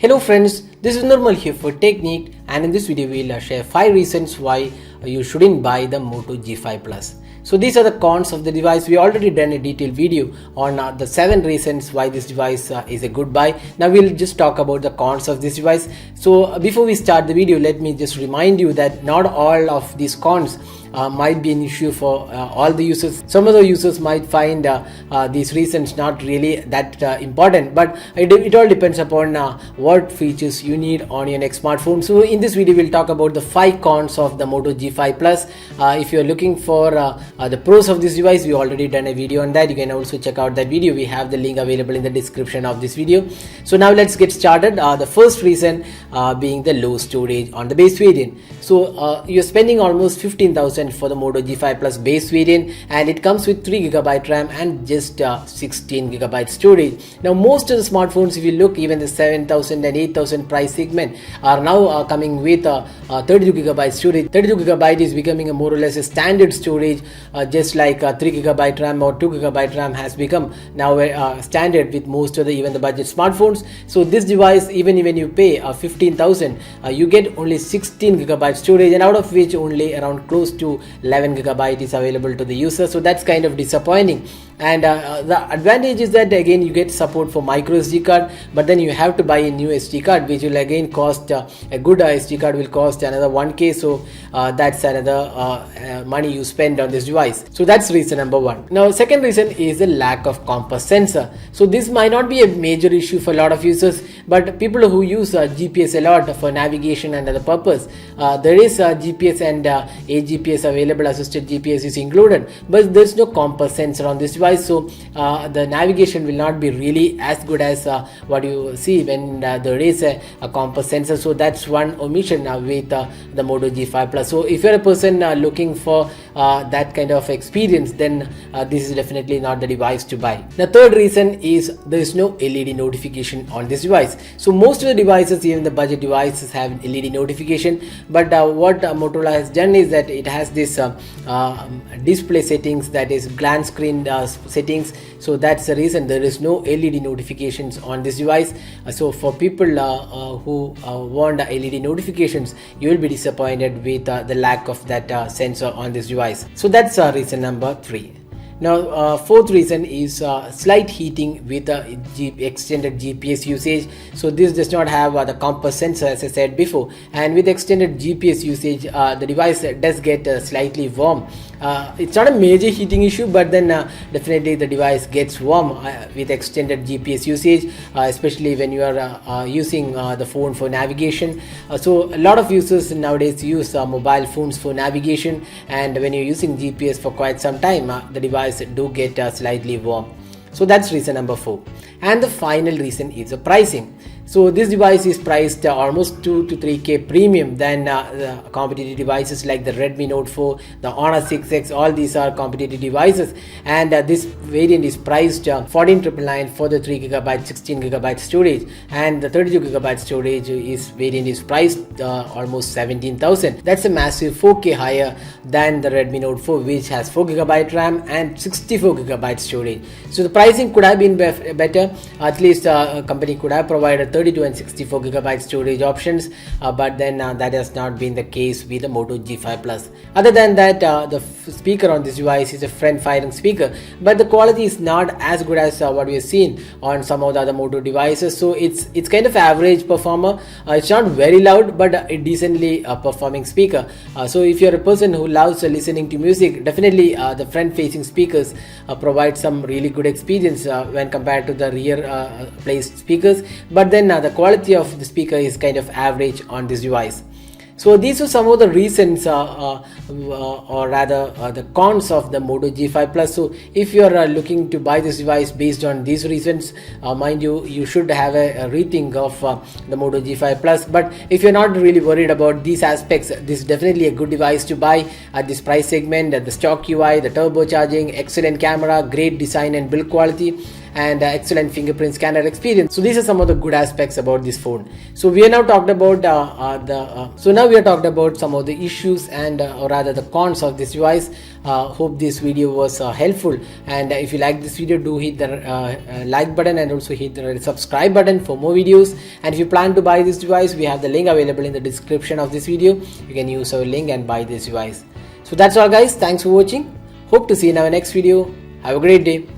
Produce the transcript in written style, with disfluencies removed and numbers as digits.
Hello friends, this is Normal here for Technique, and in this video we'll share 5 reasons why you shouldn't buy the Moto G5 Plus. So these are the cons of the device. We already done a detailed video on the 7 reasons why this device is a good buy. Now we'll just talk about the cons of this device. So before we start the video, let me just remind you that not all of these cons might be an issue for all the users. Some of the users might find these reasons not really that important, but it all depends upon what features you need on your next smartphone. So in this video we'll talk about the 5 cons of the Moto G5 Plus. If you're looking for the pros of this device, we already done a video on that. You can also check out that video. We have the link available in the description of this video. So now let's get started. The first reason being the low storage on the base variant. So you're spending almost 15,000 for the Moto G5 Plus base variant, and it comes with 3GB RAM and just 16GB storage. Now most of the smartphones, if you look, even the 7,000 and 8,000 price segment are now coming with 32GB storage. 32GB is becoming a more or less a standard storage, just like 3GB RAM or 2GB RAM has become now a standard with most of the even the budget smartphones. So this device, even when you pay 15,000, you get only 16GB storage, and out of which only around close to 11GB is available to the user. So that's kind of disappointing. And the advantage is that again you get support for micro SD card, but then you have to buy a new SD card, which will again cost a good SD card will cost another 1K. So that's another money you spend on this device. So that's reason number 1. Now second reason is the lack of compass sensor. So this might not be a major issue for a lot of users, but people who use GPS a lot for navigation and other purpose, there is GPS and AGPS available, assisted GPS is included, but there's no compass sensor on this device. So the navigation will not be really as good as what you see when there is a compass sensor. So that's one omission with the Moto G5 Plus. So if you're a person looking for that kind of experience, then this is definitely not the device to buy. The third reason is there is no LED notification on this device. So most of the devices, even the budget devices, have LED notification, but what Motorola has done is that it has this display settings, that is glance screen settings. So that's the reason there is no LED notifications on this device. So for people who want LED notifications, you will be disappointed with the lack of that sensor on this device. So that's reason number 3. Now fourth reason is slight heating with extended GPS usage. So this does not have the compass sensor, as I said before, and with extended GPS usage the device does get slightly warm. It's not a major heating issue, but then definitely the device gets warm with extended GPS usage, especially when you are using the phone for navigation. So a lot of users nowadays use mobile phones for navigation, and when you're using GPS for quite some time, the device do get slightly warm. So that's reason number 4. And the final reason is the pricing. So this device is priced almost 2 to 3K premium than the competitive devices like the Redmi Note 4, the Honor 6X. All these are competitive devices, and this variant is priced 14,999 for the 3GB 16GB storage, and the 32GB storage variant is priced almost 17,000. That's a massive 4K higher than the Redmi Note 4, which has 4GB RAM and 64GB storage. So the pricing could have been better. At least company could have provided 32 and 64GB storage options, but then that has not been the case with the Moto G5 Plus. Other than that, the speaker on this device is a front-firing speaker, but the quality is not as good as what we have seen on some of the other Moto devices. So it's kind of average performer. It's not very loud, but a decently performing speaker. So if you're a person who loves listening to music, definitely the front-facing speakers provide some really good experience when compared to the rear placed speakers, but then the quality of the speaker is kind of average on this device. So these are some of the reasons or rather the cons of the Moto G5 Plus. So if you are looking to buy this device based on these reasons, mind you should have a rethink of the Moto G5 Plus. But if you're not really worried about these aspects, this is definitely a good device to buy at this price segment. The stock UI, the turbocharging, excellent camera, great design and build quality, and excellent fingerprint scanner experience. So these are some of the good aspects about this phone. So we are now talked about now we are talked about some of the issues and or rather the cons of this device. Hope this video was helpful, and if you like this video, do hit the like button and also hit the subscribe button for more videos. And if you plan to buy this device, we have the link available in the description of this video. You can use our link and buy this device. So that's all guys, thanks for watching. Hope to see you in our next video. Have a great day.